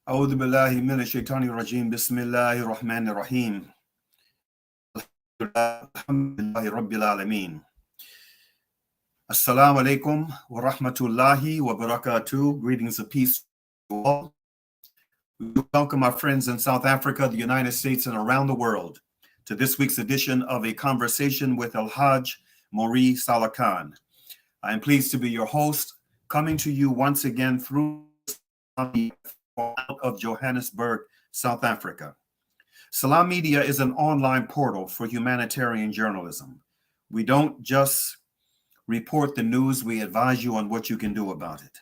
أعوذ بالله من الشيطان الرجيم بسم الله الرحمن الرحيم الحمد لله رب العالمين. Assalamu alaikum wa rahmatullahi wa barakatuh. Greetings of peace to all. We welcome our friends in South Africa, the United States, and around the world to this week's edition of A Conversation with El-Hajj Mauri Saalakhan. I am pleased to be your host, coming to you once again through of Johannesburg, South Africa. Salam Media is an online portal for humanitarian journalism. We don't just report the news, we advise you on what you can do about it.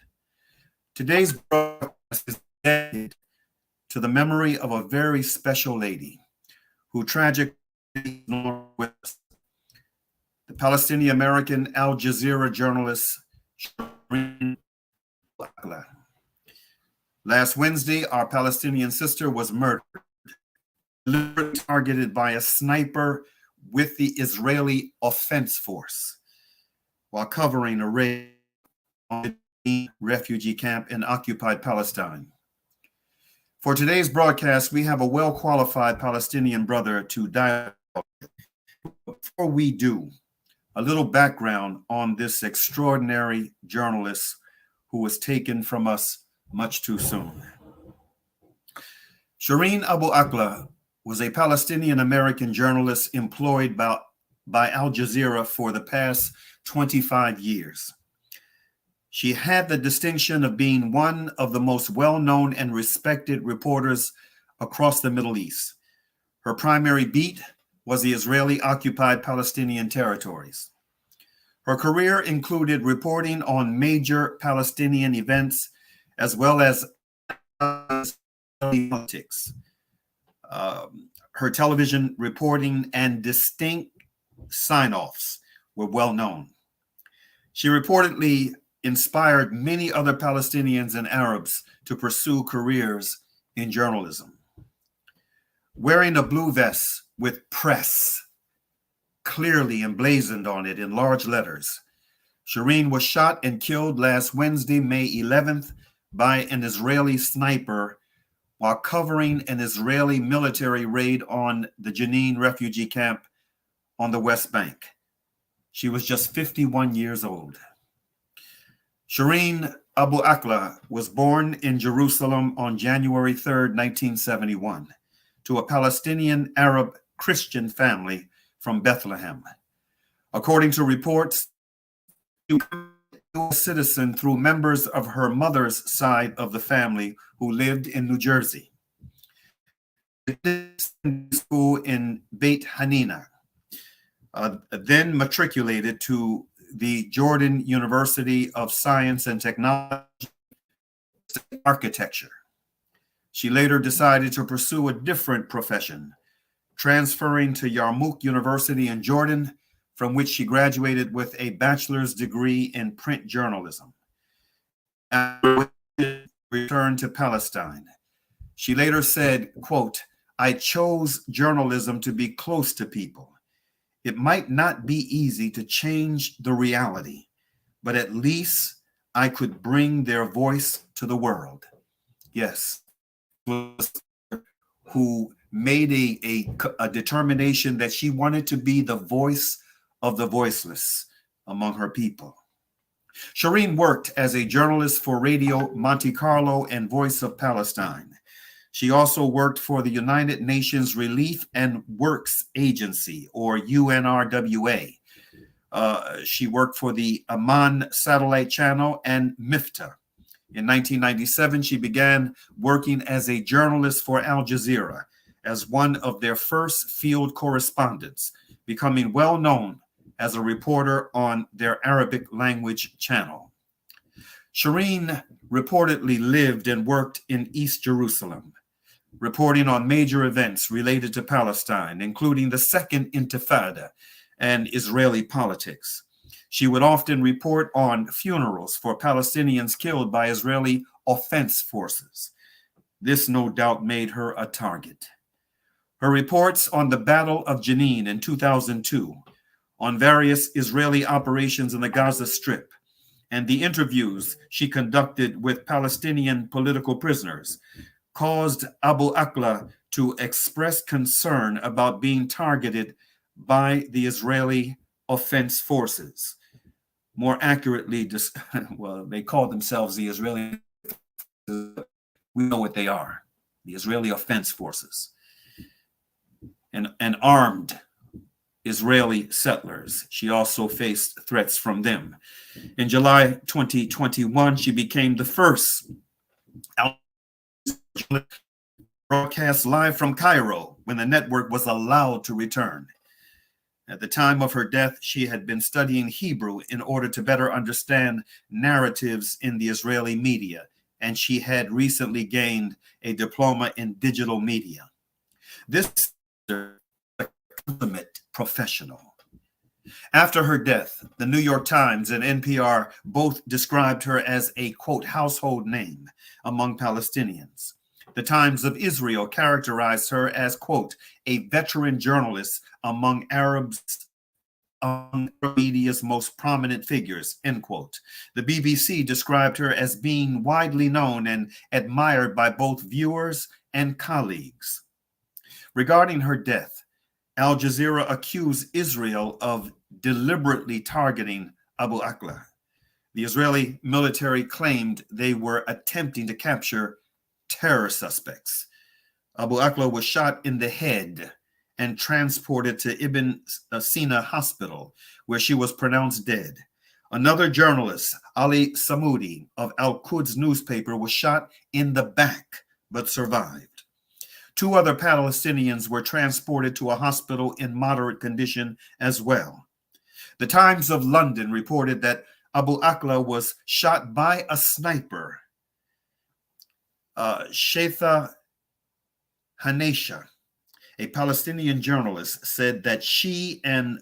Today's broadcast is dedicated to the memory of a very special lady who tragically with us, the Palestinian American Al Jazeera journalist Shireen. Last Wednesday, our Palestinian sister was murdered, deliberately targeted by a sniper with the Israeli Offense Force while covering a raid on a refugee camp in occupied Palestine. For today's broadcast, we have a well-qualified Palestinian brother to dialogue with. Before we do, a little background on this extraordinary journalist who was taken from us much too soon. Shireen Abu Akleh was a Palestinian-American journalist employed by Al Jazeera for the past 25 years. She had the distinction of being one of the most well-known and respected reporters across the Middle East. Her primary beat was the Israeli-occupied Palestinian territories. Her career included reporting on major Palestinian events as well as politics. Her television reporting and distinct sign-offs were well known. She reportedly inspired many other Palestinians and Arabs to pursue careers in journalism. Wearing a blue vest with press clearly emblazoned on it in large letters, Shireen was shot and killed last Wednesday, May 11th, by an Israeli sniper while covering an Israeli military raid on the Jenin refugee camp on the West Bank. She was just 51 years old. Shireen Abu Akleh was born in Jerusalem on January 3rd, 1971, to a Palestinian Arab Christian family from Bethlehem. According to reports, she was a citizen through members of her mother's side of the family who lived in New Jersey. School in Beit Hanina, then matriculated to the Jordan University of Science and Technology Architecture. She later decided to pursue a different profession, transferring to Yarmouk University in Jordan, from which she graduated with a bachelor's degree in print journalism. And returned to Palestine. She later said, quote, "I chose journalism to be close to people. It might not be easy to change the reality, but at least I could bring their voice to the world." Yes, who made a determination that she wanted to be the voice of the voiceless among her people. Shireen worked as a journalist for Radio Monte Carlo and Voice of Palestine. She also worked for the United Nations Relief and Works Agency, or UNRWA. She worked for the Amman Satellite Channel and MIFTA. In 1997, she began working as a journalist for Al Jazeera as one of their first field correspondents, becoming well known as a reporter on their Arabic language channel. Shireen reportedly lived and worked in East Jerusalem, reporting on major events related to Palestine, including the Second Intifada and Israeli politics. She would often report on funerals for Palestinians killed by Israeli offense forces. This no doubt made her a target. Her reports on the Battle of Jenin in 2002, on various Israeli operations in the Gaza Strip, and the interviews she conducted with Palestinian political prisoners caused Abu Akla to express concern about being targeted by the Israeli Offense Forces. More accurately, well, they call themselves the Israeli. We know what they are, the Israeli Offense Forces, and armed Israeli settlers. She also faced threats from them. In July 2021, she became the first broadcast live from Cairo when the network was allowed to return. At the time of her death, she had been studying Hebrew in order to better understand narratives in the Israeli media, and she had recently gained a diploma in digital media. This is a consummate professional. After her death, the New York Times and NPR both described her as a, quote, household name among Palestinians. The Times of Israel characterized her as, quote, a veteran journalist among Arabs, among media's most prominent figures, end quote. The BBC described her as being widely known and admired by both viewers and colleagues. Regarding her death, Al Jazeera accused Israel of deliberately targeting Abu Akla. The Israeli military claimed they were attempting to capture terror suspects. Abu Akla was shot in the head and transported to Ibn Sina Hospital, where she was pronounced dead. Another journalist, Ali Samoudi of Al-Quds newspaper, was shot in the back but survived. 2 other Palestinians were transported to a hospital in moderate condition as well. The Times of London reported that Abu Akla was shot by a sniper. Sheitha Hanesha, a Palestinian journalist, said that she and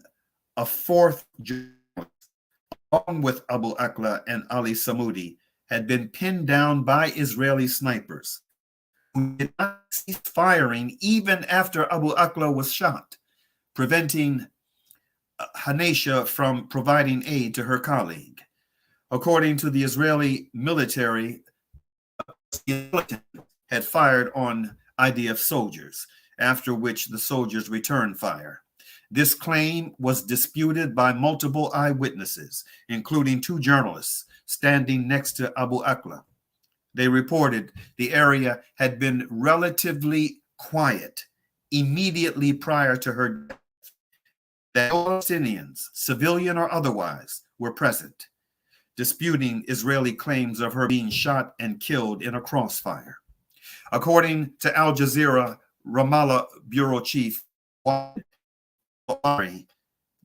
a 4th journalist, along with Abu Akla and Ali Samoudi, had been pinned down by Israeli snipers who did not cease firing even after Abu Akla was shot, preventing Hanesha from providing aid to her colleague. According to the Israeli military, had fired on IDF soldiers, after which the soldiers returned fire. This claim was disputed by multiple eyewitnesses, including 2 journalists standing next to Abu Akla. They reported the area had been relatively quiet immediately prior to her death. That Palestinians, civilian or otherwise, were present, disputing Israeli claims of her being shot and killed in a crossfire. According to Al Jazeera Ramallah bureau chief,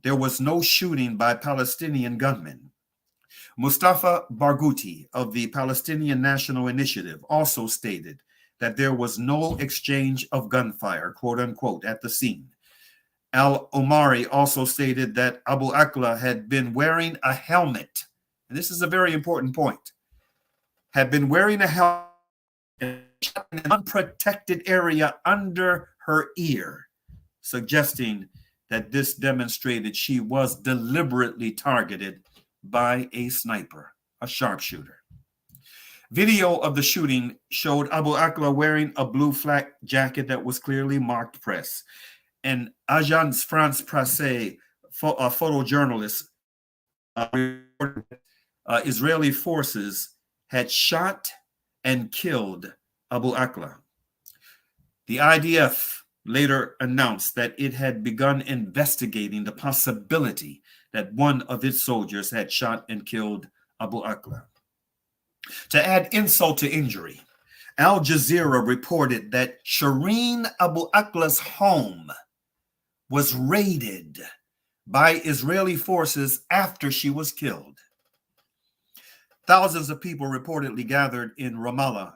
there was no shooting by Palestinian gunmen. Mustafa Barghouti of the Palestinian National Initiative also stated that there was no exchange of gunfire, quote unquote, at the scene. Al-Omari also stated that Abu Akla had been wearing a helmet, and this is a very important point, had been wearing a helmet in an unprotected area under her ear, suggesting that this demonstrated she was deliberately targeted by a sniper, a sharpshooter. Video of the shooting showed Abu Akla wearing a blue flak jacket that was clearly marked press. And Agence France Presse, a photojournalist, Israeli forces had shot and killed Abu Akla. The IDF later announced that it had begun investigating the possibility that one of its soldiers had shot and killed Abu Akla. To add insult to injury, Al Jazeera reported that Shireen Abu Akla's home was raided by Israeli forces after she was killed. Thousands of people reportedly gathered in Ramallah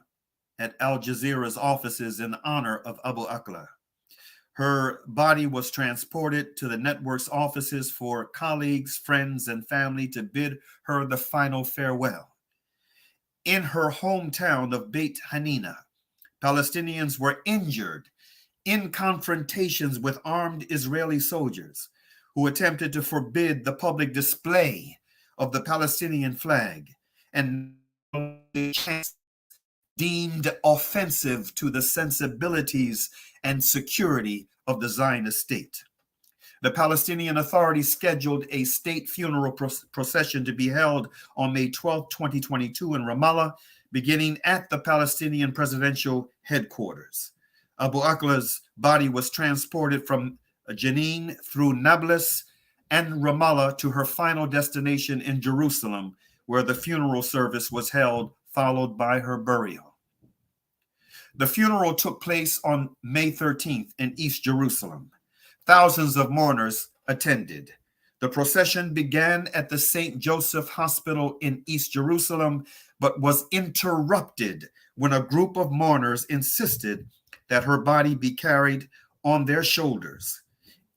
at Al Jazeera's offices in honor of Abu Akla. Her body was transported to the network's offices for colleagues, friends, and family to bid her the final farewell. In her hometown of Beit Hanina, Palestinians were injured in confrontations with armed Israeli soldiers who attempted to forbid the public display of the Palestinian flag and deemed offensive to the sensibilities and security of the Zionist state. The Palestinian Authority scheduled a state funeral procession to be held on May 12, 2022 in Ramallah, beginning at the Palestinian presidential headquarters. Abu Akla's body was transported from Jenin through Nablus and Ramallah to her final destination in Jerusalem, where the funeral service was held, followed by her burial. The funeral took place on May 13th in East Jerusalem. Thousands of mourners attended. The procession began at the St. Joseph Hospital in East Jerusalem, but was interrupted when a group of mourners insisted that her body be carried on their shoulders.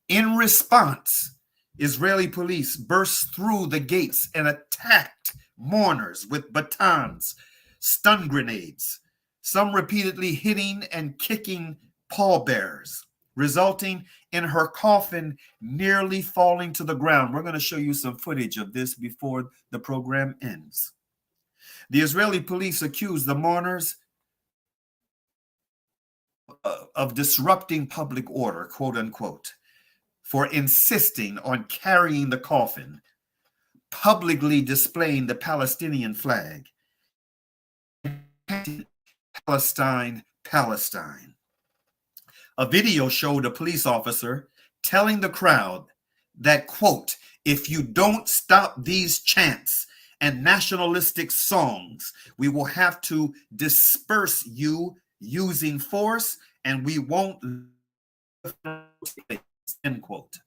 In response, Israeli police burst through the gates and attacked mourners with batons, stun grenades, some repeatedly hitting and kicking pallbearers, resulting in her coffin nearly falling to the ground. We're going to show you some footage of this before the program ends. The Israeli police accused the mourners of disrupting public order, quote unquote, for insisting on carrying the coffin, publicly displaying the Palestinian flag. Palestine, Palestine. A video showed a police officer telling the crowd that, quote, if you don't stop these chants and nationalistic songs, we will have to disperse you using force and we won't, end quote.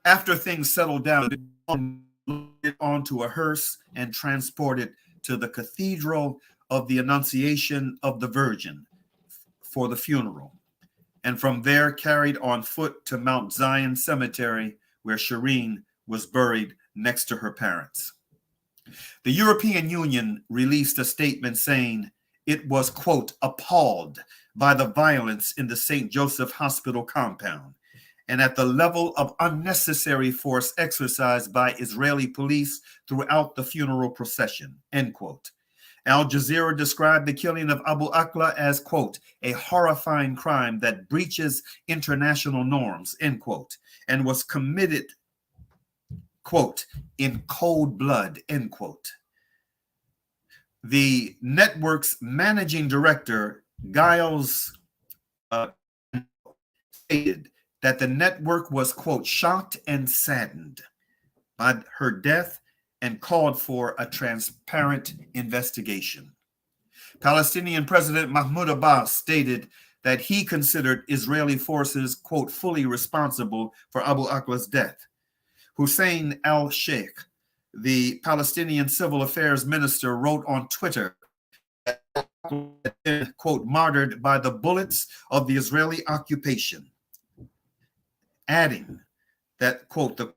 After things settled down, onto a hearse and transported to the Cathedral of the Annunciation of the Virgin for the funeral, and from there carried on foot to Mount Zion Cemetery, where Shireen was buried next to her parents. The European Union released a statement saying it was, quote, appalled by the violence in the St. Joseph Hospital compound and at the level of unnecessary force exercised by Israeli police throughout the funeral procession, end quote. Al Jazeera described the killing of Abu Akla as, quote, a horrifying crime that breaches international norms, end quote, and was committed, quote, in cold blood, end quote. The network's managing director, Giles, stated that the network was, quote, shocked and saddened by her death and called for a transparent investigation. Palestinian President Mahmoud Abbas stated that he considered Israeli forces, quote, fully responsible for Abu Akla's death. Hussein al-Sheikh, the Palestinian Civil Affairs Minister, wrote on Twitter that, quote, martyred by the bullets of the Israeli occupation, adding that, quote, the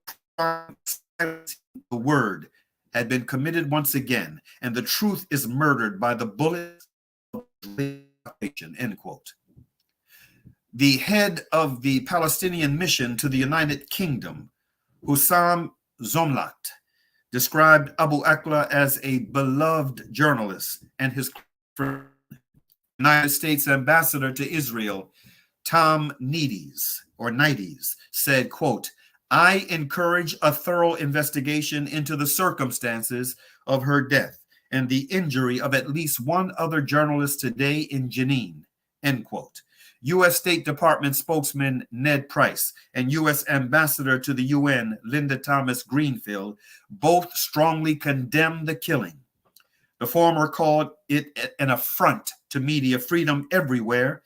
word had been committed once again, and the truth is murdered by the bullets of the occupation, end quote. The head of the Palestinian mission to the United Kingdom, Hussam Zomlat, described Abu Akla as a beloved journalist, and his United States ambassador to Israel, Tom Nides said, quote, I encourage a thorough investigation into the circumstances of her death and the injury of at least one other journalist today in Jenin, end quote. U.S. State Department spokesman Ned Price and U.S. Ambassador to the UN, Linda Thomas Greenfield, both strongly condemned the killing. The former called it an affront to media freedom everywhere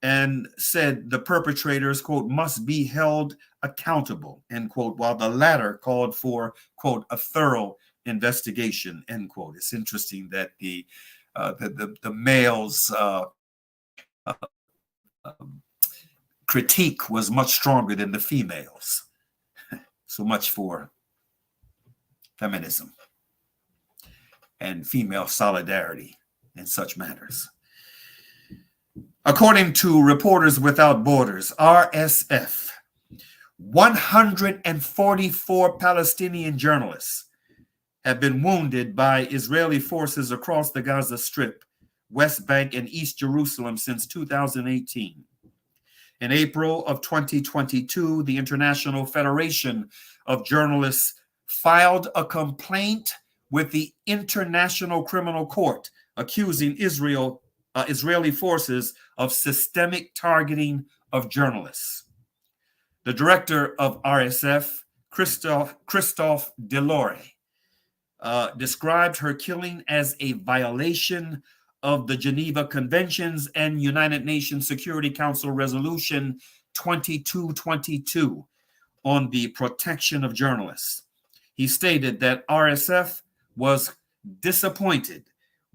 and said the perpetrators, quote, must be held accountable, end quote, while the latter called for, quote, a thorough investigation, end quote. It's interesting that the males' critique was much stronger than the females. So much for feminism and female solidarity in such matters. According to Reporters Without Borders, RSF, 144 Palestinian journalists have been wounded by Israeli forces across the Gaza Strip, West Bank, and East Jerusalem since 2018. In April of 2022, the International Federation of Journalists filed a complaint with the International Criminal Court, accusing Israeli forces of systemic targeting of journalists. The director of RSF, Christophe Delore, described her killing as a violation of the Geneva Conventions and United Nations Security Council Resolution 2222 on the protection of journalists. He stated that RSF was disappointed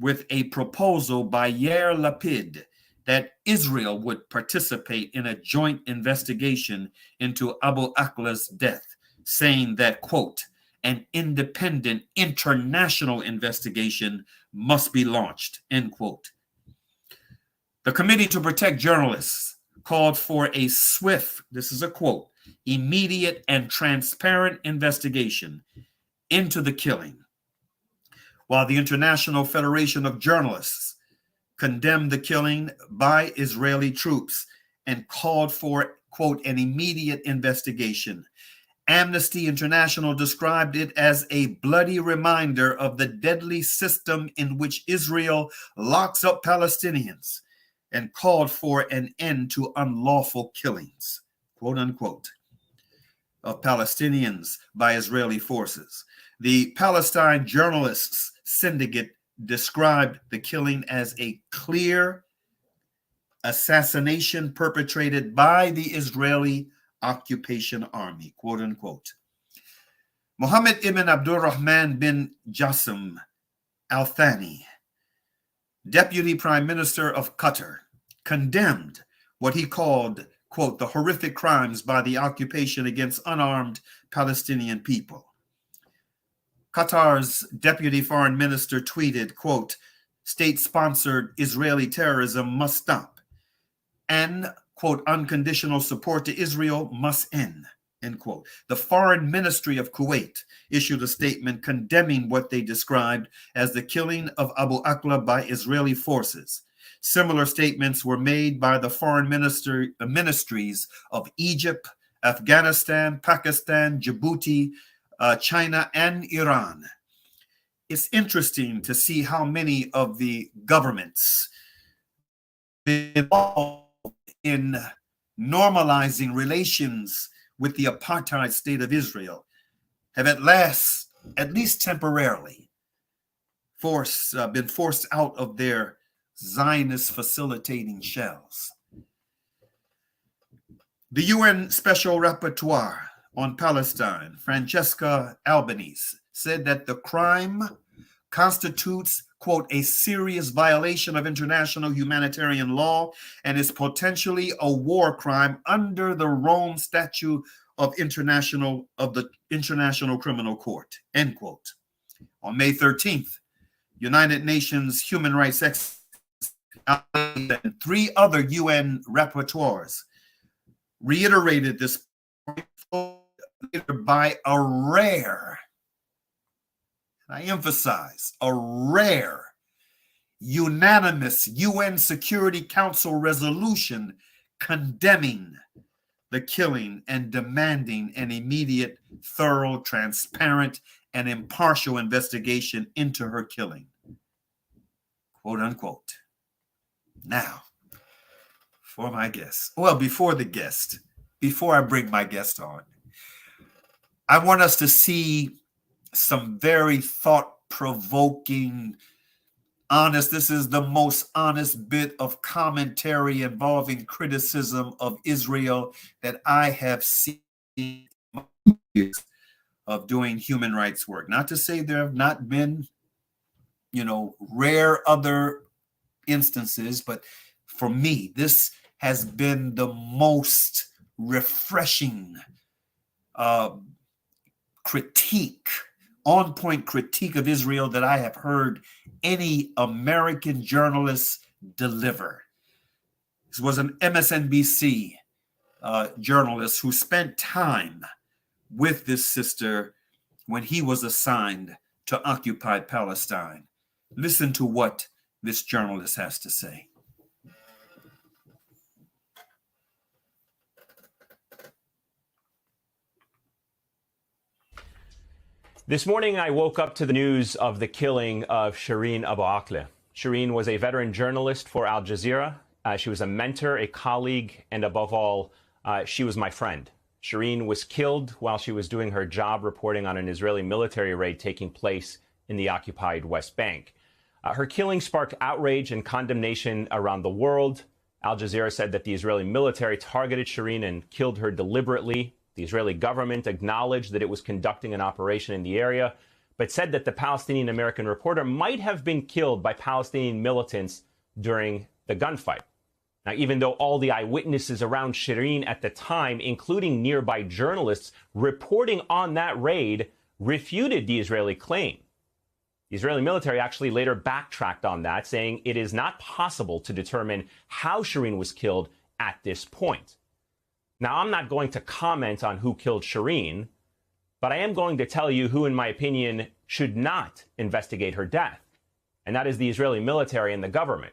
with a proposal by Yair Lapid that Israel would participate in a joint investigation into Abu Akla's death, saying that, quote, an independent international investigation must be launched, end quote. The Committee to Protect Journalists called for a swift, this is a quote, immediate and transparent investigation into the killing, while the International Federation of Journalists condemned the killing by Israeli troops and called for, quote, an immediate investigation. Amnesty International described it as a bloody reminder of the deadly system in which Israel locks up Palestinians and called for an end to unlawful killings, quote unquote, of Palestinians by Israeli forces. The Palestine Journalists Syndicate described the killing as a clear assassination perpetrated by the Israeli occupation army, quote unquote. Mohammed ibn Abdurrahman bin Jassim Al Thani, Deputy Prime Minister of Qatar, condemned what he called, quote, the horrific crimes by the occupation against unarmed Palestinian people. Qatar's Deputy Foreign Minister tweeted, quote, state-sponsored Israeli terrorism must stop, and, quote, unconditional support to Israel must end, end quote. The Foreign Ministry of Kuwait issued a statement condemning what they described as the killing of Abu Akla by Israeli forces. Similar statements were made by the foreign ministries of Egypt, Afghanistan, Pakistan, Djibouti, China, and Iran. It's interesting to see how many of the governments involved in normalizing relations with the apartheid state of Israel have at least temporarily, been forced out of their Zionist facilitating shells. The UN Special Rapporteur on Palestine, Francesca Albanese, said that the crime constitutes, quote, a serious violation of international humanitarian law and is potentially a war crime under the Rome Statute of the International Criminal Court, end quote. On May 13th, United Nations human rights experts and 3 other UN rapporteurs reiterated this by a rare, I emphasize, a rare unanimous UN Security Council resolution condemning the killing and demanding an immediate, thorough, transparent, and impartial investigation into her killing, quote unquote. Now, for my guest, well, before I bring my guest on, I want us to see some very thought-provoking, honest, this is the most honest bit of commentary involving criticism of Israel that I have seen of doing human rights work. Not to say there have not been, rare other instances, but for me, this has been the most refreshing on-point critique of Israel that I have heard any American journalist deliver. This was an MSNBC journalist who spent time with this sister when he was assigned to occupied Palestine. Listen to what this journalist has to say. This morning, I woke up to the news of the killing of Shireen Abu Akleh. Shireen was a veteran journalist for Al Jazeera. She was a mentor, a colleague, and above all, she was my friend. Shireen was killed while she was doing her job reporting on an Israeli military raid taking place in the occupied West Bank. Her killing sparked outrage and condemnation around the world. Al Jazeera said that the Israeli military targeted Shireen and killed her deliberately. The Israeli government acknowledged that it was conducting an operation in the area, but said that the Palestinian-American reporter might have been killed by Palestinian militants during the gunfight. Now, even though all the eyewitnesses around Shireen at the time, including nearby journalists reporting on that raid, refuted the Israeli claim. The Israeli military actually later backtracked on that, saying it is not possible to determine how Shireen was killed at this point. Now, I'm not going to comment on who killed Shireen, but I am going to tell you who, in my opinion, should not investigate her death, and that is the Israeli military and the government.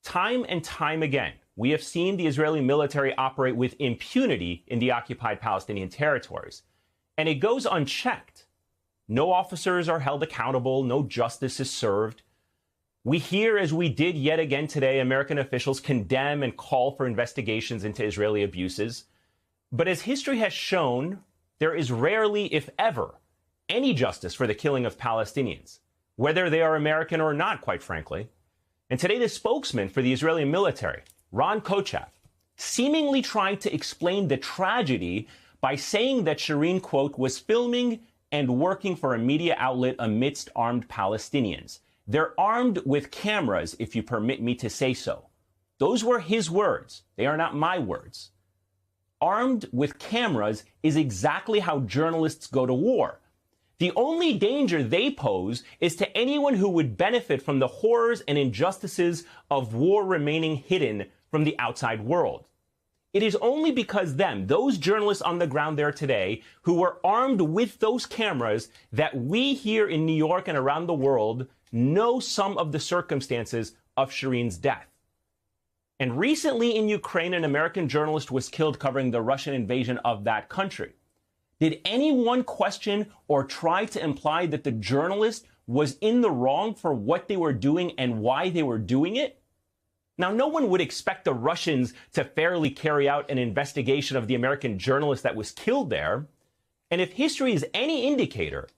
Time and time again, we have seen the Israeli military operate with impunity in the occupied Palestinian territories, and it goes unchecked. No officers are held accountable, no justice is served. We hear, as we did yet again today, American officials condemn and call for investigations into Israeli abuses. But as history has shown, there is rarely, if ever, any justice for the killing of Palestinians, whether they are American or not, quite frankly. And today, the spokesman for the Israeli military, Ron Kochav, seemingly tried to explain the tragedy by saying that Shireen, quote, was filming and working for a media outlet amidst armed Palestinians. They're armed with cameras, if you permit me to say so. Those were his words. They are not my words. Armed with cameras is exactly how journalists go to war. The only danger they pose is to anyone who would benefit from the horrors and injustices of war remaining hidden from the outside world. It is only because those journalists on the ground there today, who were armed with those cameras, that we here in New York and around the world know some of the circumstances of Shireen's death. And recently in Ukraine, an American journalist was killed covering the Russian invasion of that country. Did anyone question or try to imply that the journalist was in the wrong for what they were doing and why they were doing it? Now, no one would expect the Russians to fairly carry out an investigation of the American journalist that was killed there. And if history is any indicator,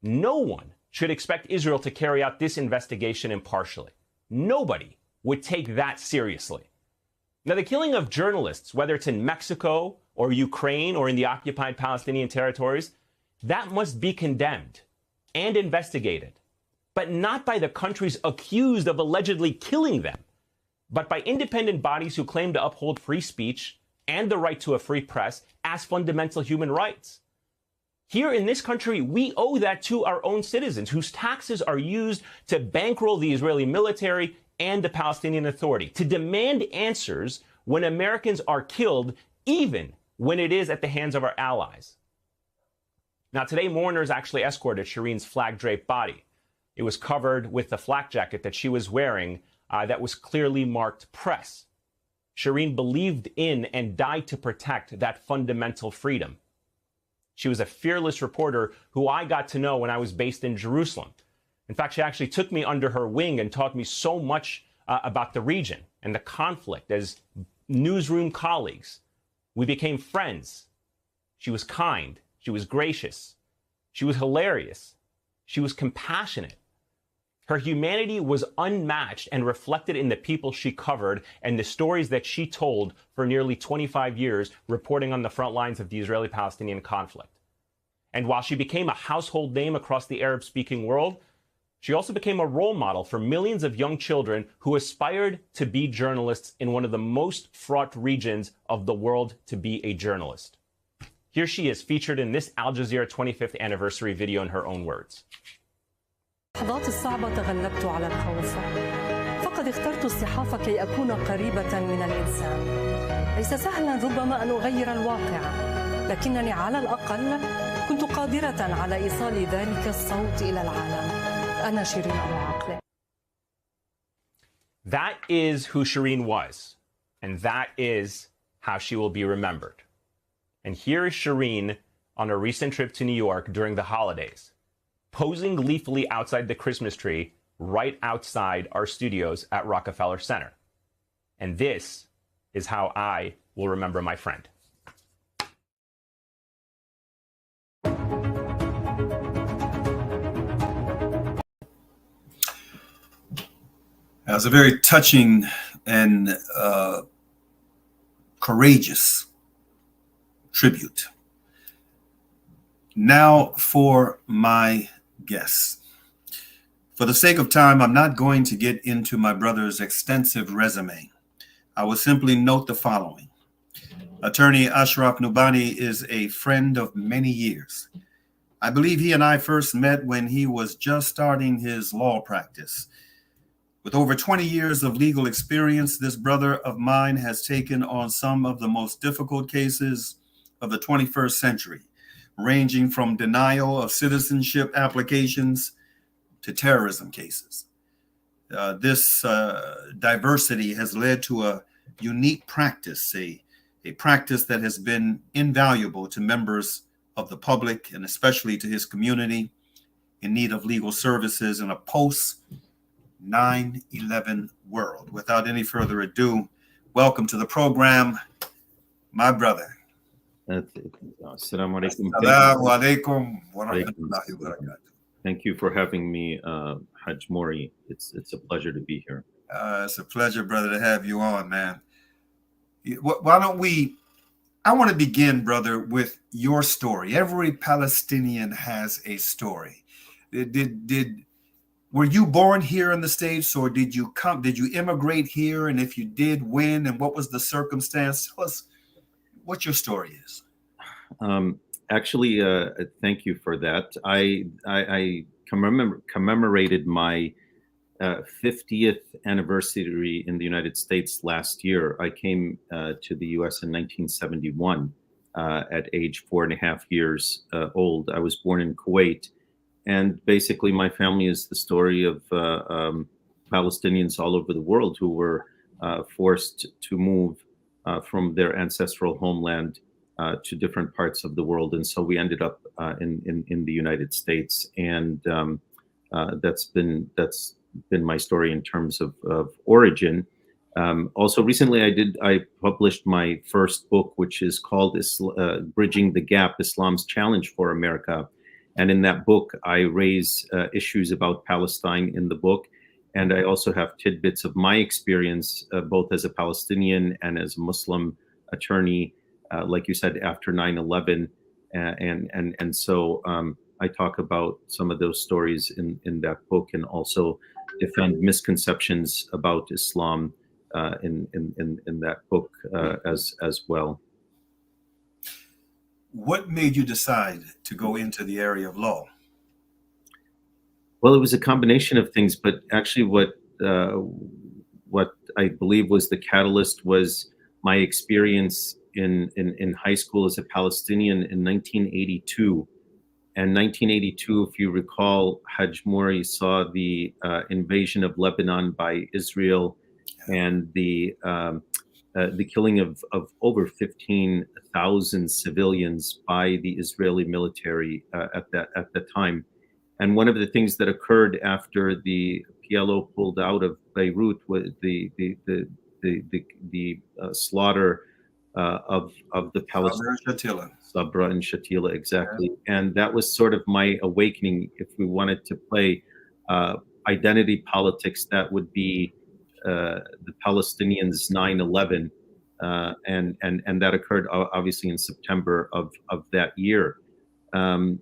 no one should expect Israel to carry out this investigation impartially. Nobody would take that seriously. Now, the killing of journalists, whether it's in Mexico or Ukraine or in the occupied Palestinian territories, that must be condemned and investigated, but not by the countries accused of allegedly killing them, but by independent bodies who claim to uphold free speech and the right to a free press as fundamental human rights. Here in this country, we owe that to our own citizens, whose taxes are used to bankroll the Israeli military and the Palestinian Authority, to demand answers when Americans are killed, even when it is at the hands of our allies. Now, today, mourners actually escorted Shireen's flag-draped body. It was covered with the flak jacket that she was wearing that was clearly marked press. Shireen believed in and died to protect that fundamental freedom. She was a fearless reporter who I got to know when I was based in Jerusalem. In fact, she actually took me under her wing and taught me so much about the region and the conflict as newsroom colleagues. We became friends. She was kind. She was gracious. She was hilarious. She was compassionate. Her humanity was unmatched and reflected in the people she covered and the stories that she told for nearly 25 years, reporting on the front lines of the Israeli-Palestinian conflict. And while she became a household name across the Arab-speaking world, she also became a role model for millions of young children who aspired to be journalists in one of the most fraught regions of the world to be a journalist. Here she is, featured in this Al Jazeera 25th anniversary video in her own words. اللحظات الصعبة تغلبت على الخوف فقد اخترت الصحافة كي أكون قريبة من الإنسان ليس سهلا ربما أن أغير الواقع لكنني على الأقل كنت قادرة على إيصال ذلك الصوت إلى العالم. أنا شيرين أبو عقلة. That is who Shireen was, and that is how she will be remembered. And here is Shireen on a recent trip to New York during the holidays, posing gleefully outside the Christmas tree right outside our studios at Rockefeller Center. And this is how I will remember my friend. That was a very touching and courageous tribute. Now for my guests. For the sake of time, I'm not going to get into my brother's extensive resume. I will simply note the following. Attorney Ashraf Nubani is a friend of many years. I believe he and I first met when he was just starting his law practice. With over 20 years of legal experience, this brother of mine has taken on some of the most difficult cases of the 21st century, ranging from denial of citizenship applications to terrorism cases. This diversity has led to a unique practice, a practice that has been invaluable to members of the public and especially to his community in need of legal services in a post-9/11 world. Without any further ado, welcome to the program, my brother. Assalamu alaikum. Assalamu alaikum wa rahmatullahi wa barakatuh. Thank you for having me, Hajj Mauri. It's a pleasure to be here. It's a pleasure, brother, to have you on, man. Why don't I want to begin, brother, with your story. Every Palestinian has a story. Were you born here in the States, or did you immigrate here? And if you did, when, and what was the circumstance? Tell us what your story is. Actually, thank you for that. I commemorated my 50th anniversary in the United States last year. I came to the U.S. in 1971 at age 4.5 years old. I was born in Kuwait. And basically, my family is the story of Palestinians all over the world who were forced to move from their ancestral homeland to different parts of the world. And so we ended up in the United States. And that's been my story in terms of origin. Also, recently I published my first book, which is called Bridging the Gap, Islam's Challenge for America. And in that book, I raise issues about Palestine in the book. And I also have tidbits of my experience, both as a Palestinian and as a Muslim attorney, like you said, after 9/11. And so I talk about some of those stories in that book, and also defend misconceptions about Islam in that book as well. What made you decide to go into the area of law? Well, it was a combination of things, but actually what I believe was the catalyst was my experience in high school as a Palestinian in 1982. And 1982, if you recall, Hajj Mauri saw the invasion of Lebanon by Israel and the killing of over 15,000 civilians by the Israeli military at the time. And one of the things that occurred after the PLO pulled out of Beirut was the slaughter of the Palestinians. Sabra and Shatila, exactly. Yeah. And that was sort of my awakening. If we wanted to play identity politics, that would be the Palestinians' 9/11, and that occurred obviously in September of that year. And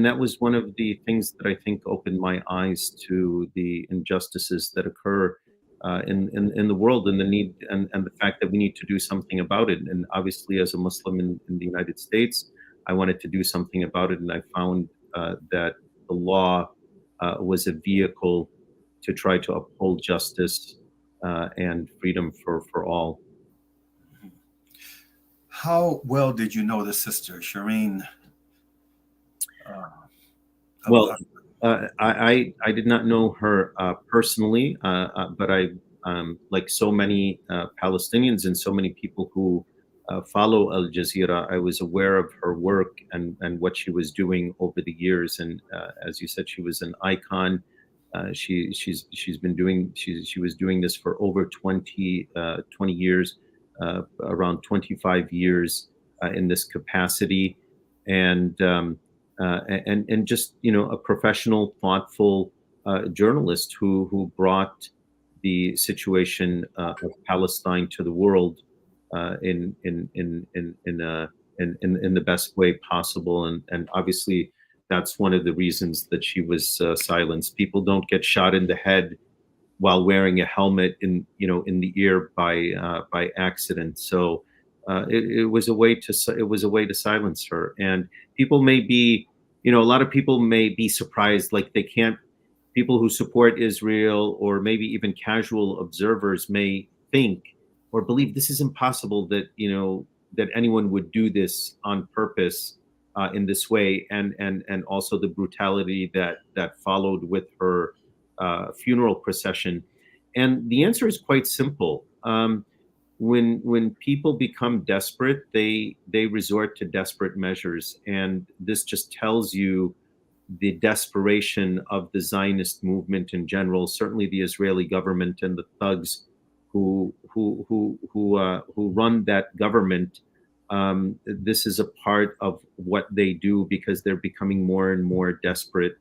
that was one of the things that I think opened my eyes to the injustices that occur in the world, and the need and the fact that we need to do something about it. And obviously, as a Muslim in the United States, I wanted to do something about it, and I found that the law was a vehicle to try to uphold justice and freedom for all. how well did you know the sister, Shireen? Well, I did not know her personally, but I, like so many Palestinians and so many people who follow Al Jazeera, I was aware of her work and what she was doing over the years. And as you said, she was an icon. She's been doing she was doing this for over 20 years, around 25 years in this capacity, and just a professional, thoughtful journalist who brought the situation of Palestine to the world in the best way possible, and obviously that's one of the reasons that she was silenced. People don't get shot in the head while wearing a helmet in the ear by accident. So it was a way to silence her. And people may be, a lot of people may be surprised, like they can't. People who support Israel or maybe even casual observers may think or believe this is impossible, that that anyone would do this on purpose in this way, and also the brutality that followed with her funeral procession. And the answer is quite simple. When people become desperate, they resort to desperate measures, and this just tells you the desperation of the Zionist movement in general. Certainly, the Israeli government and the thugs who run that government. This is a part of what they do, because they're becoming more and more desperate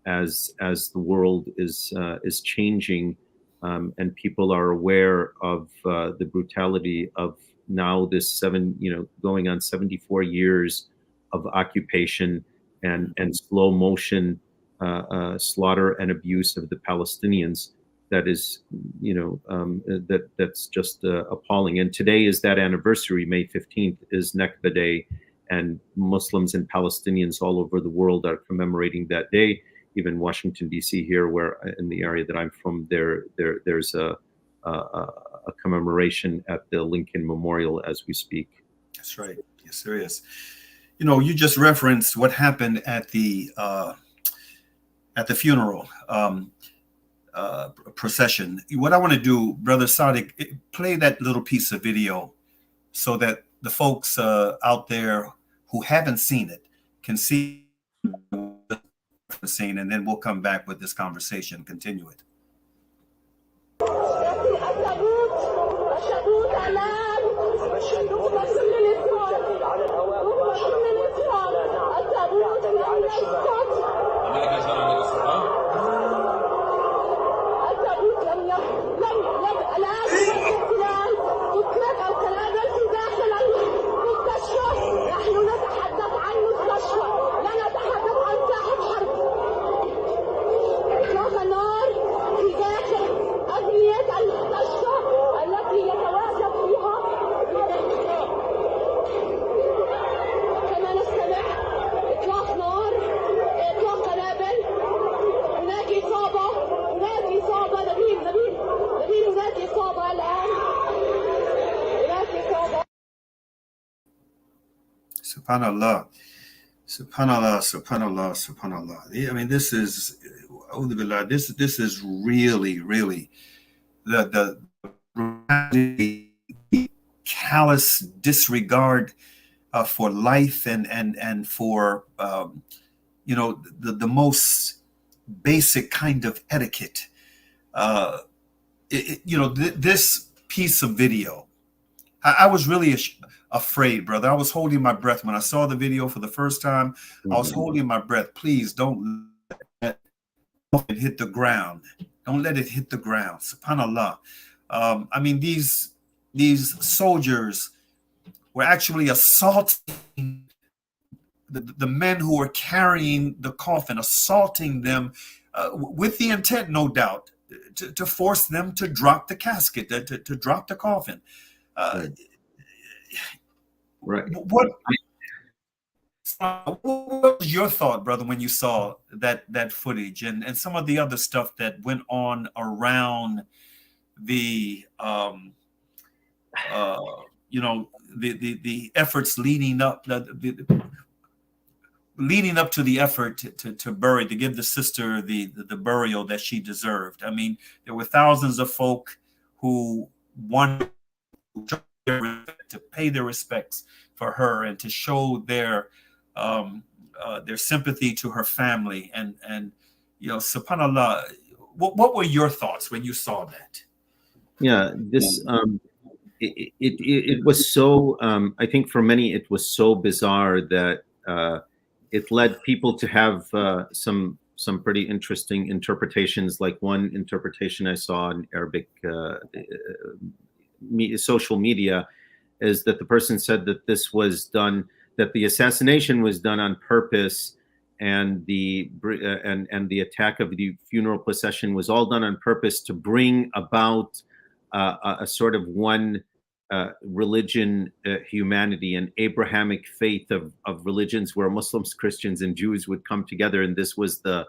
as the world is changing, and people are aware of the brutality of now this going on 74 years of occupation and slow motion slaughter and abuse of the Palestinians. That is, that's just appalling. And today is that anniversary. May 15th is Nakba Day, and Muslims and Palestinians all over the world are commemorating that day. Even Washington D.C. here, where in the area that I'm from, there's a commemoration at the Lincoln Memorial as we speak. That's right. Yes, there is. You just referenced what happened at the funeral procession. What I want to do, Brother Sadiq, play that little piece of video so that the folks out there who haven't seen it can see the scene, and then we'll come back with this conversation, continue it. Subhanallah, subhanallah, subhanallah, subhanallah. I mean, this is really, really the callous disregard for life and for the most basic kind of etiquette. This piece of video, I was really afraid, brother. I was holding my breath when I saw the video for the first time. Mm-hmm. I was holding my breath. Please don't let it hit the ground. Don't let it hit the ground. SubhanAllah. I mean, these soldiers were actually assaulting the men who were carrying the coffin, assaulting them with the intent, no doubt, to force them to drop the casket, to drop the coffin. Right. What was your thought, brother, when you saw that footage and some of the other stuff that went on around the the efforts leading up leading up to the effort to give the sister the burial that she deserved. I mean, there were thousands of folk who wanted to pay their respects for her and to show their sympathy to her family. And subhanallah, what were your thoughts when you saw that? Yeah, this it was so. I think for many it was so bizarre that it led people to have some pretty interesting interpretations. Like one interpretation I saw in Arabic social media is that the person said that this was done, that the assassination was done on purpose, and the attack of the funeral procession was all done on purpose to bring about a sort of one religion, humanity, an Abrahamic faith of religions where Muslims, Christians, and Jews would come together, and this was the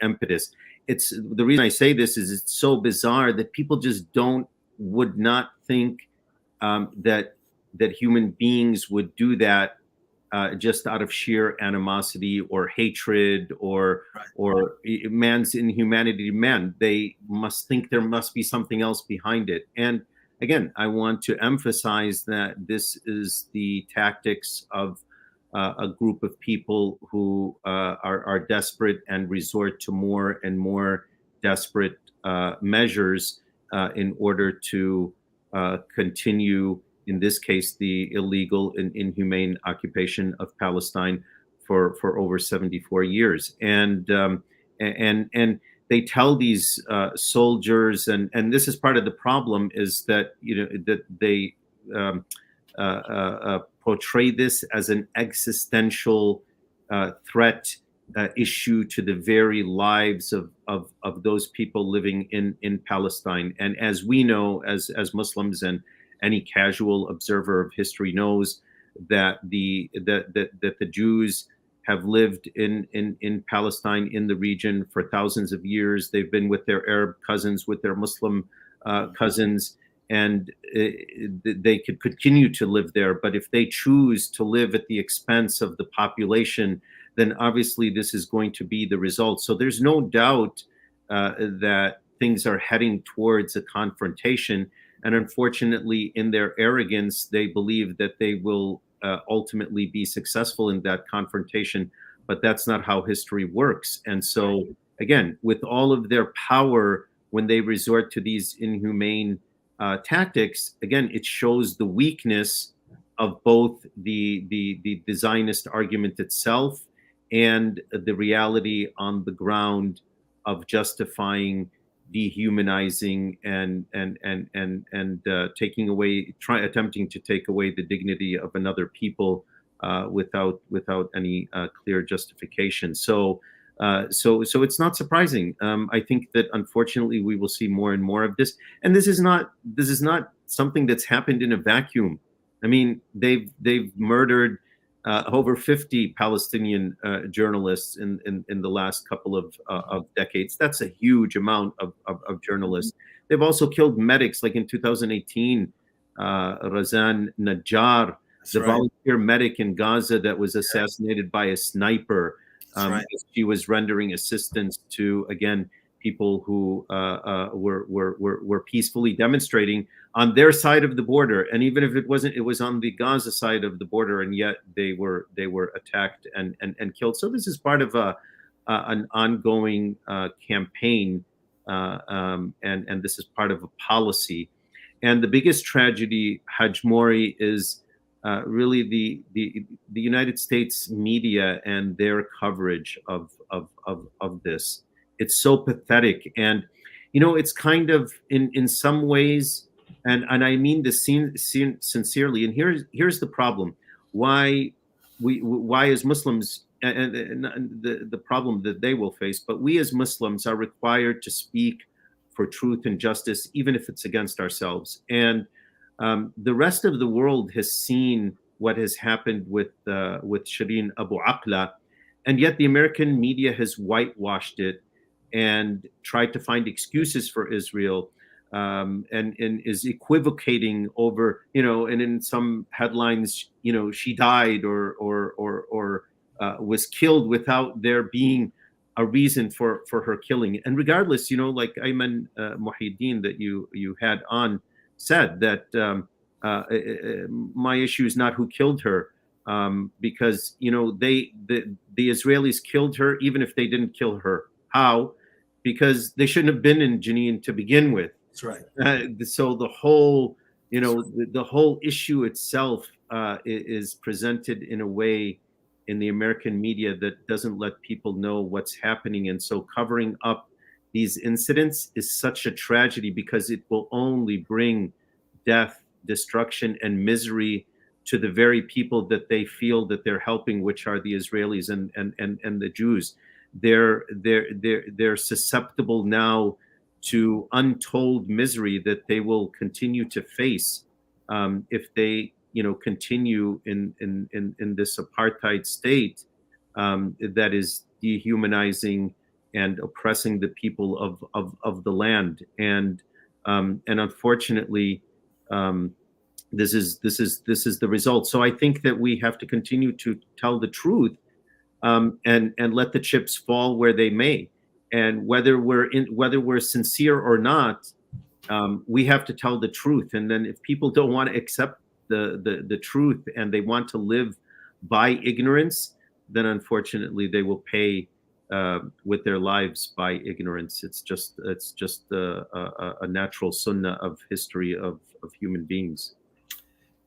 impetus. It's the reason I say this is it's so bizarre that people just would not think that human beings would do that just out of sheer animosity or hatred or man's inhumanity to man. They must think there must be something else behind it. And again, I want to emphasize that this is the tactics of a group of people who are desperate and resort to more and more desperate measures in order to continue, in this case, the illegal and inhumane occupation of Palestine for over 74 years. And they tell these soldiers, and this is part of the problem, is that that they portray this as an existential threat issue to the very lives of those people living in Palestine. And as we know, as Muslims, and any casual observer of history knows, that the Jews have lived in Palestine, in the region, for thousands of years. They've been with their Arab cousins, with their Muslim cousins, and they could continue to live there. But if they choose to live at the expense of the population, then obviously this is going to be the result. So there's no doubt that things are heading towards a confrontation. And unfortunately, in their arrogance, they believe that they will ultimately be successful in that confrontation. But that's not how history works. And so, again, with all of their power, when they resort to these inhumane tactics, again, it shows the weakness of both the Zionist argument itself and the reality on the ground of justifying dehumanizing and taking away, attempting to take away the dignity of another people without any clear justification. So it's not surprising. I think that unfortunately we will see more and more of this. And this is not something that's happened in a vacuum. I mean, they've murdered over 50 Palestinian journalists in the last couple of decades. That's a huge amount of journalists. They've also killed medics, like in 2018, Razan Najjar, the volunteer medic in Gaza that was assassinated by a sniper. She was rendering assistance to, again, people who were peacefully demonstrating on their side of the border, and even if it wasn't, it was on the Gaza side of the border, and yet they were attacked and killed. So this is part of an ongoing campaign, and this is part of a policy. And the biggest tragedy, Hajj Mauri, is really the United States media and their coverage of this. It's so pathetic, and it's kind of in some ways. And I mean this sincerely. And here's the problem: why as Muslims, and the problem that they will face, but we as Muslims are required to speak for truth and justice, even if it's against ourselves. And the rest of the world has seen what has happened with Shireen Abu Akleh, and yet the American media has whitewashed it and tried to find excuses for Israel. and is equivocating over, and in some headlines, she died or was killed without there being a reason for her killing. And regardless, like Ayman Muhyiddin that you had on said that my issue is not who killed her, because the Israelis killed her even if they didn't kill her. How? Because they shouldn't have been in Jenin to begin with. That's right. So the whole, the whole issue itself is presented in a way in the American media that doesn't let people know what's happening. And so covering up these incidents is such a tragedy, because it will only bring death, destruction, and misery to the very people that they feel that they're helping, which are the Israelis and the Jews. They're susceptible now to untold misery that they will continue to face if they continue in this apartheid state that is dehumanizing and oppressing the people of the land. And unfortunately, this is the result. So I think that we have to continue to tell the truth, and let the chips fall where they may. And whether we're sincere or not, we have to tell the truth. And then if people don't want to accept the truth and they want to live by ignorance, then unfortunately they will pay with their lives by ignorance. It's just a natural sunnah of history of human beings.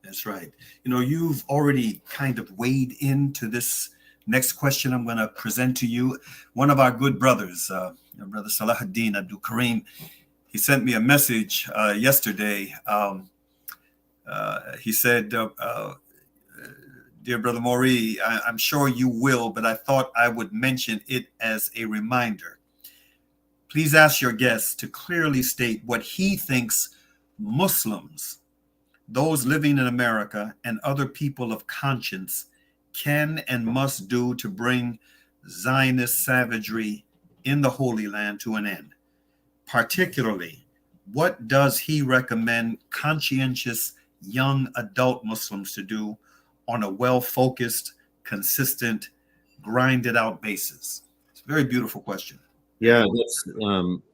That's right. You've already kind of weighed into this next question I'm going to present to you. One of our good brothers, Brother Salahuddin Abdul Karim, he sent me a message yesterday. He said, "Dear Brother Mauri, I'm sure you will, but I thought I would mention it as a reminder. Please ask your guest to clearly state what he thinks Muslims, those living in America, and other people of conscience can and must do to bring Zionist savagery in the Holy Land to an end. Particularly, what does he recommend conscientious young adult Muslims to do on a well-focused, consistent, grinded out basis?" It's a very beautiful question. Yeah,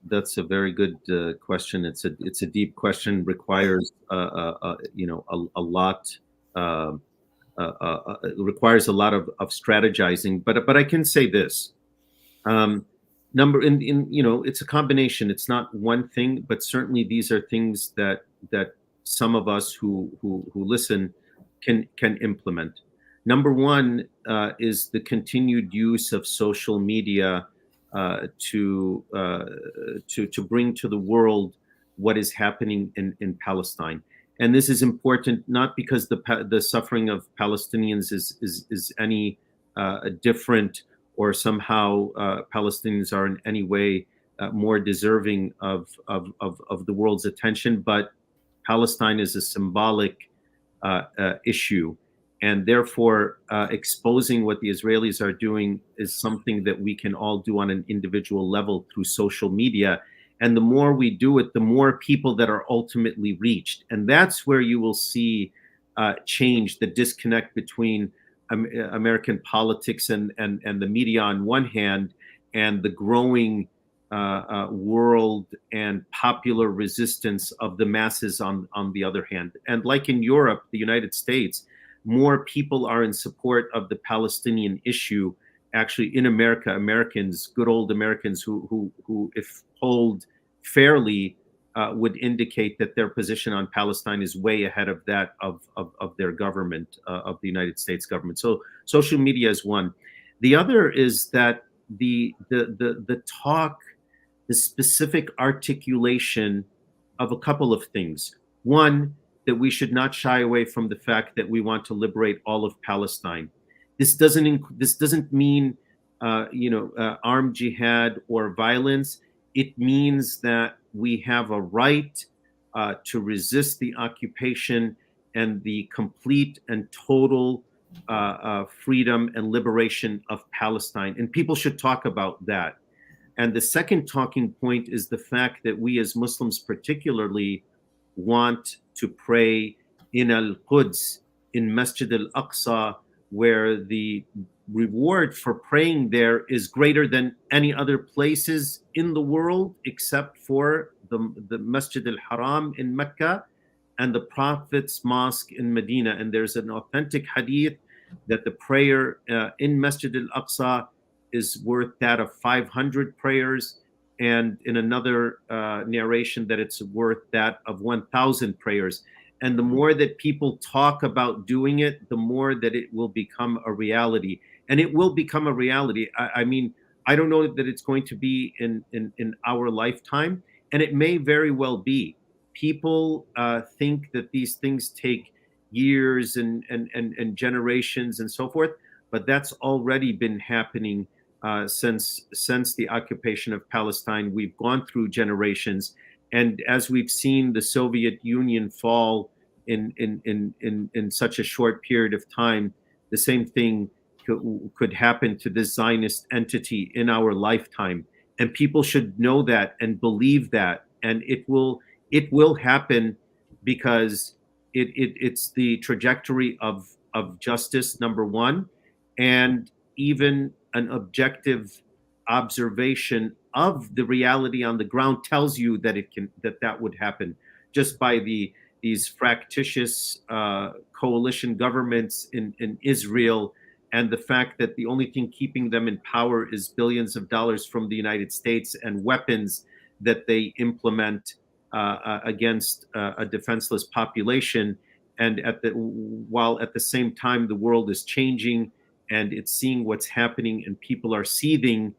that's a very good question. It's a deep question. Requires a lot. Requires a lot of strategizing. But I can say this. It's a combination. It's not one thing, but certainly these are things that some of us who listen can implement. Number one is the continued use of social media to bring to the world what is happening in Palestine. And this is important not because the suffering of Palestinians is any different, or somehow Palestinians are in any way more deserving of the world's attention, but Palestine is a symbolic issue. And therefore, exposing what the Israelis are doing is something that we can all do on an individual level through social media. And the more we do it, the more people that are ultimately reached. And that's where you will see change, the disconnect between American politics and the media on one hand, and the growing world and popular resistance of the masses on the other hand. And like in Europe, the United States, more people are in support of the Palestinian issue. Actually, in America, Americans, good old Americans who if polled fairly, would indicate that their position on Palestine is way ahead of that of their government, of the United States government. So social media is one. The other is that the talk, the specific articulation of a couple of things. One, that we should not shy away from the fact that we want to liberate all of Palestine. This doesn't mean armed jihad or violence. It means that we have a right to resist the occupation and the complete and total freedom and liberation of Palestine. And people should talk about that. And the second talking point is the fact that we as Muslims particularly want to pray in Al-Quds, in Masjid Al-Aqsa, where the reward for praying there is greater than any other places in the world except for the Masjid Al-Haram in Mecca and the Prophet's Mosque in Medina. And there's an authentic hadith that the prayer in Masjid Al-Aqsa is worth that of 500 prayers, and in another narration that it's worth that of 1,000 prayers. And the more that people talk about doing it, the more that it will become a reality. And it will become a reality. I mean, I don't know that it's going to be in our lifetime, and it may very well be. People think that these things take years and generations and so forth, but that's already been happening since the occupation of Palestine. We've gone through generations, and as we've seen the Soviet Union fall in such a short period of time, the same thing could happen to this Zionist entity in our lifetime. And people should know that and believe that, and it will happen, because it's the trajectory of justice, number one, and even an objective observation of the reality on the ground tells you that that would happen, just by these fractious coalition governments in Israel, and the fact that the only thing keeping them in power is billions of dollars from the United States and weapons that they implement against a defenseless population. And while at the same time the world is changing and it's seeing what's happening, and people are seething,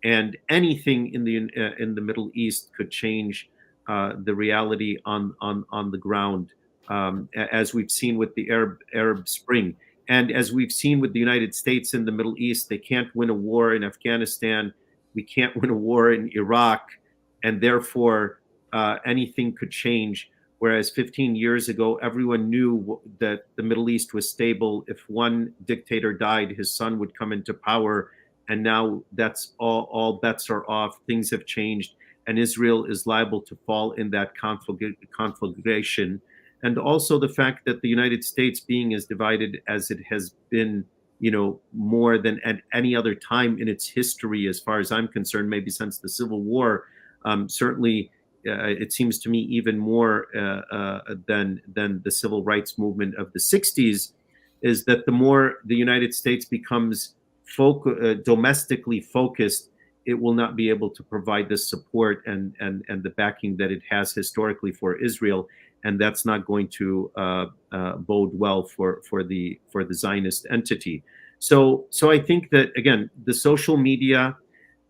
and anything in the Middle East could change the reality on the ground, as we've seen with the Arab Spring, and as we've seen with the United States in the Middle East. They can't win a war in Afghanistan. We can't win a war in Iraq, and therefore anything could change. Whereas 15 years ago, everyone knew that the Middle East was stable. If one dictator died, his son would come into power. And now that's all bets are off. Things have changed, and Israel is liable to fall in that conflagration. And also the fact that the United States, being as divided as it has been, more than at any other time in its history, as far as I'm concerned, maybe since the Civil War, certainly. It seems to me even more than the civil rights movement of the 60s, is that the more the United States becomes domestically focused, it will not be able to provide the support and the backing that it has historically for Israel, and that's not going to bode well for the Zionist entity. So I think that, again, the social media.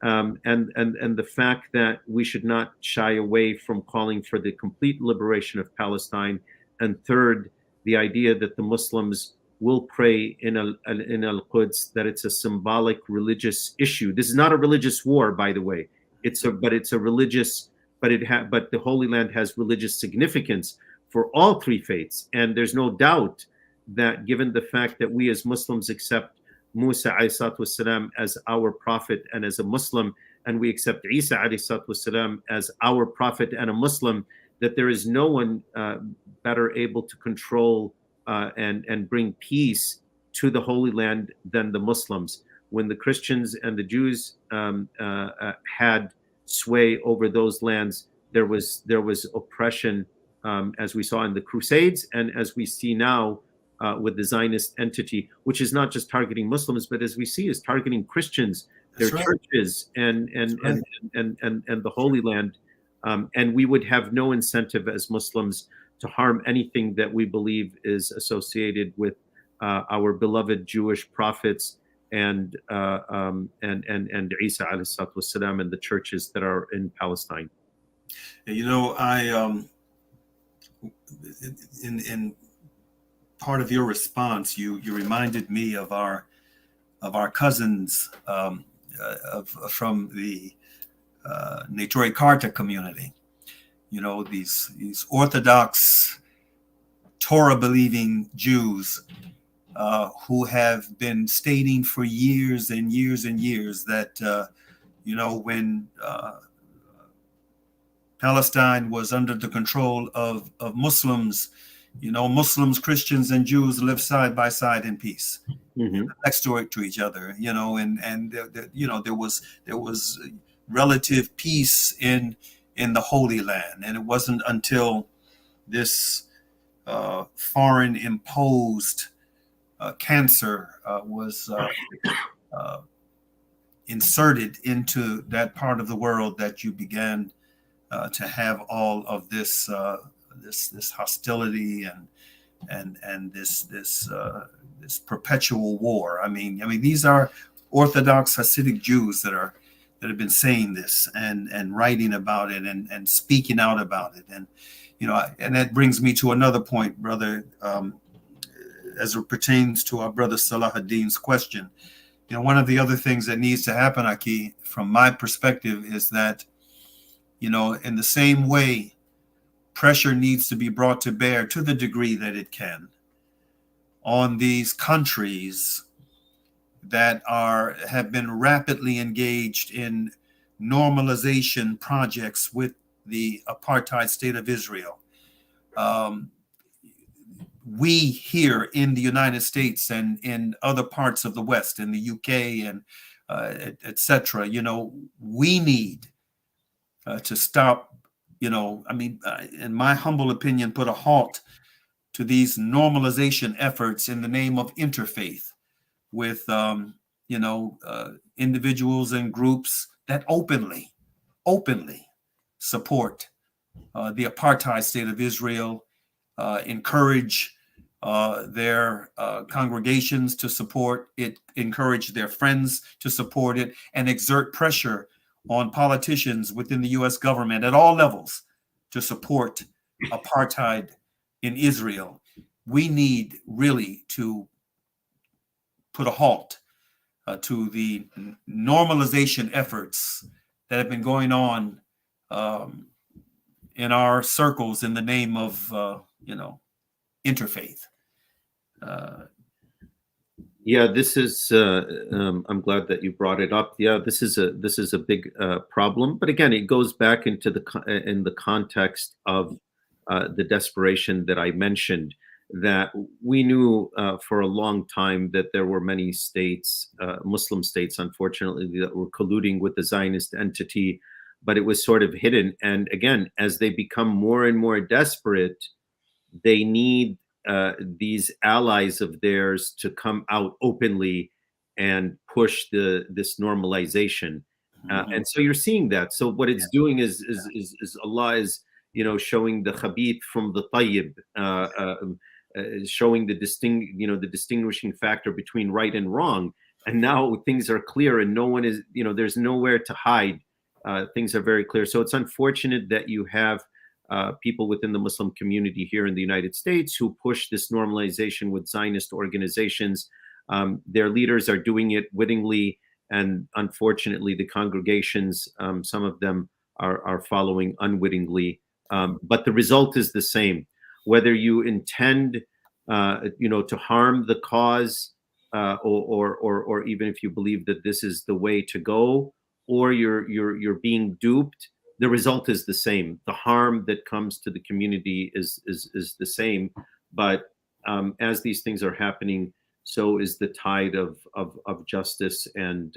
And the fact that we should not shy away from calling for the complete liberation of Palestine, and third, the idea that the Muslims will pray in Al-Quds, that it's a symbolic religious issue. This is not a religious war, by the way. But the Holy Land has religious significance for all three faiths, and there's no doubt that, given the fact that we as Muslims accept Musa والسلام, as our prophet and as a Muslim, and we accept Isa والسلام, as our prophet and a Muslim, that there is no one better able to control and bring peace to the Holy Land than the Muslims. When the Christians and the Jews had sway over those lands, there was oppression, as we saw in the Crusades, and as we see now with the Zionist entity, which is not just targeting Muslims, but as we see, is targeting Christians, their churches, and the Holy Land. And we would have no incentive as Muslims to harm anything that we believe is associated with our beloved Jewish prophets and Isa alayhi salatu wassalam, and the churches that are in Palestine. I in part of your response, you reminded me of our cousins from the Neturei Karta community. These Orthodox Torah-believing Jews who have been stating for years and years and years that when Palestine was under the control of Muslims, Muslims, Christians, and Jews lived side by side in peace, next door to each other, and there was relative peace in the Holy Land. And it wasn't until this foreign imposed cancer was inserted into that part of the world that you began to have all of this this hostility and this perpetual war. I mean, these are Orthodox Hasidic Jews that have been saying this and writing about it and speaking out about it. And and that brings me to another point, brother, as it pertains to our brother Salahuddin's question. One of the other things that needs to happen, Aki, from my perspective, is that in the same way, pressure needs to be brought to bear to the degree that it can on these countries that have been rapidly engaged in normalization projects with the apartheid state of Israel. We here in the United States and in other parts of the West, in the UK and etc., we need to stop, in my humble opinion, put a halt to these normalization efforts in the name of interfaith with, individuals and groups that openly support the apartheid state of Israel, encourage their congregations to support it, encourage their friends to support it, and exert pressure on politicians within the U.S. government at all levels to support apartheid in Israel. We need really to put a halt to the normalization efforts that have been going on in our circles in the name of, interfaith. Yeah, this is. I'm glad that you brought it up. Yeah, this is a big problem. But again, it goes back into the context of the desperation that I mentioned. That we knew for a long time that there were many states, Muslim states, unfortunately, that were colluding with the Zionist entity, but it was sort of hidden. And again, as they become more and more desperate, they need these allies of theirs to come out openly and push this normalization. And so you're seeing that. So what it's doing is Allah is showing the khabith from the tayyib, showing the distinguishing factor between right and wrong. And now things are clear, and no one is there's nowhere to hide. Things are very clear. So it's unfortunate that you have people within the Muslim community here in the United States who push this normalization with Zionist organizations. Their leaders are doing it wittingly, and unfortunately, the congregations, some of them are following unwittingly. But the result is the same. Whether you intend, to harm the cause, or even if you believe that this is the way to go, or you're being duped, the result is the same. The harm that comes to the community is the same. But as these things are happening, so is the tide of justice and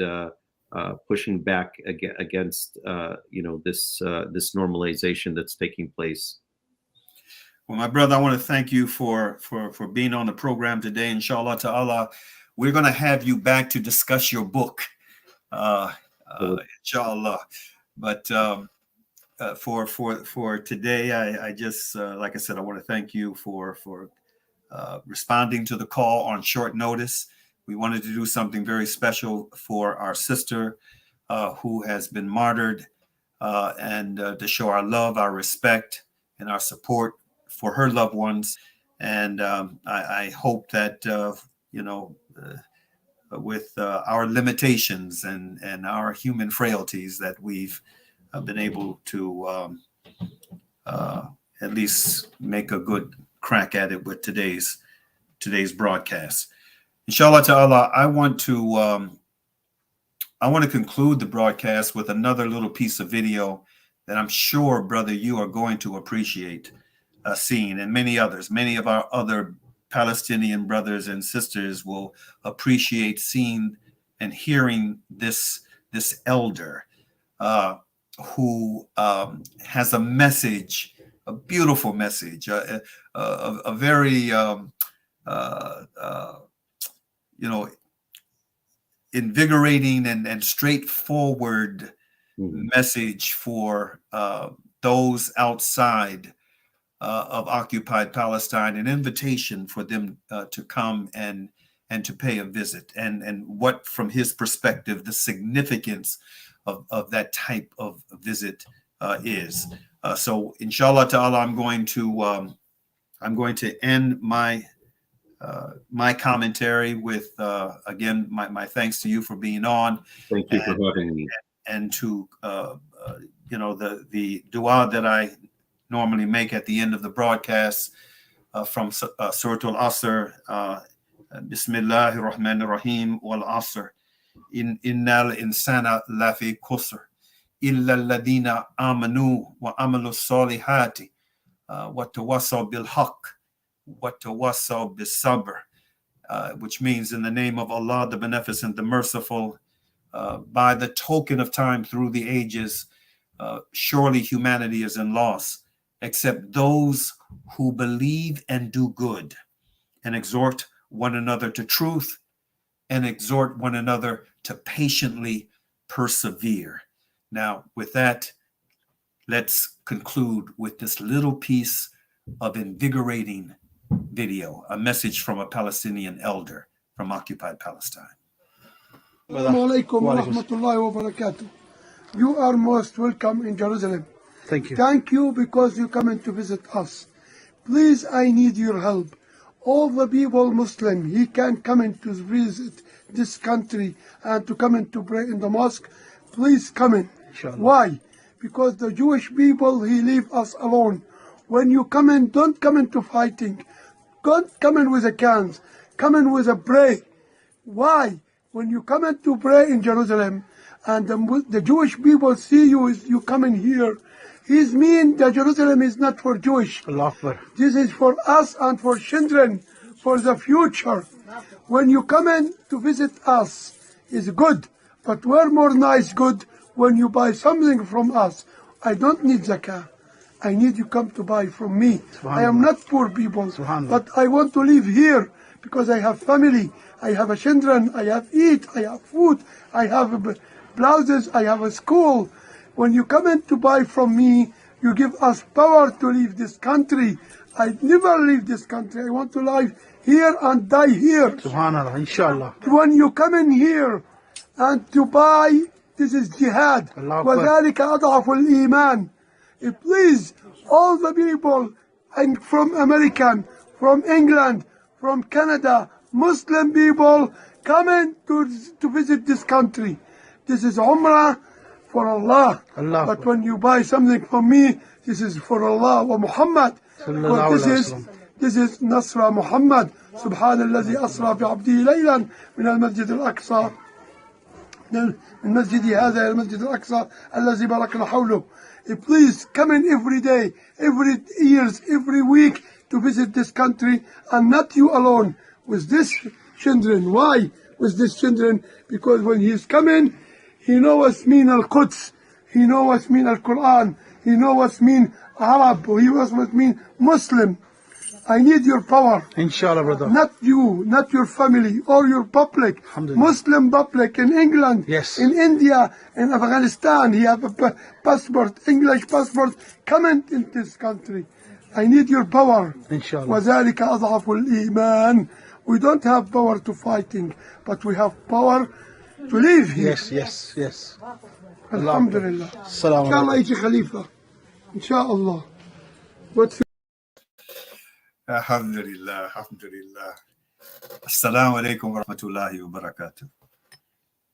pushing back against this normalization that's taking place. Well, my brother, I want to thank you for being on the program today. Inshallah ta'ala, we're going to have you back to discuss your book, inshallah. But for today, I just like I said, I want to thank you for responding to the call on short notice. We wanted to do something very special for our sister who has been martyred, and to show our love, our respect, and our support for her loved ones. And I hope that with our limitations and our human frailties, that we've been able to at least make a good crack at it with today's broadcast. Inshallah ta'ala, I want to I want to conclude the broadcast with another little piece of video that I'm sure, brother, you are going to appreciate seeing, and many others, many of our other Palestinian brothers and sisters will appreciate seeing and hearing this elder who has a message, a beautiful message, a very invigorating and straightforward message for those outside of occupied Palestine, an invitation for them to come and to pay a visit, and what, from his perspective, the significance of that type of visit is. So, inshallah ta'ala, I'm going to end my commentary with again my thanks to you for being on. Thank you for having me. And to the dua that I normally make at the end of the broadcast from Surah Al-Asr. Bismillahir Rahmanir Rahim wal Asr. Innal insana lafi khusr illa alladhina amanu wa amalu salihati wa tawassaw bil haqq wa tawassaw bis sabr, which means, in the name of Allah, the Beneficent, the Merciful, by the token of time through the ages, surely humanity is in loss, except those who believe and do good, and exhort one another to truth, and exhort one another to patiently persevere. Now, with that, let's conclude with this little piece of invigorating video, a message from a Palestinian elder from occupied Palestine. Assalamu alaikum wa rahmatullahi wa barakatuh. You are most welcome in Jerusalem. Thank you. Thank you because you come in to visit us. Please, I need your help. All the people Muslim, he can come in to visit this country and to come in to pray in the mosque. Please come in. Inshallah. Why? Because the Jewish people, he leave us alone. When you come in, don't come into fighting. Don't come in with a cans. Come in with a pray. Why? When you come in to pray in Jerusalem, and the Jewish people see you coming here, it means that Jerusalem is not for Jewish. Allah Akbar. This is for us and for children, for the future. When you come in to visit us, is good, but we're more nice good when you buy something from us. I don't need zakah. I need you come to buy from me. I am not poor people, but I want to live here because I have family, I have children, I have eat, I have food, I have blouses, I have a school. When you come in to buy from me, you give us power to leave this country. I never leave this country. I want to live here and die here. Subhanallah, inshallah. When you come in here and to buy, this is jihad. وَذَلِكَ أَضْعَفُ الْإِيمَانِ. Please, all the people and from American, from England, from Canada, Muslim people, come in to visit this country. This is Umrah for Allah. But when you buy something from me, this is for Allah wa Muhammad. This is Nasra Muhammad. Subhanalladhi asra bi'abdihi laylan min al-masjid al-aqsa. من مسجد هذا إلى المسجد الأقصى الذي باركنا حوله. Please come in every day, every years, every week to visit this country, and not you alone, with these children. Why with these children? Because when he's coming, he knows what mean Al-Quds, he knows what mean Al-Quran, he knows what mean Arab, he knows what mean Muslim. I need your power. Inshallah, brother. Not you, not your family, or your public. Muslim public in England, yes, in India, in Afghanistan. He have a passport, English passport. Come in this country. I need your power. Inshallah. وَذَلِكَ أَضْعَفُ الْإِيمَانِ. We don't have power to fighting, but we have power to live here. Yes, yes, yes. Alhamdulillah. Inshallah, يجي خليفة. Inshallah. What's Alhamdulillah, alhamdulillah. Assalamu alaikum wa rahmatullahi wa barakatuh.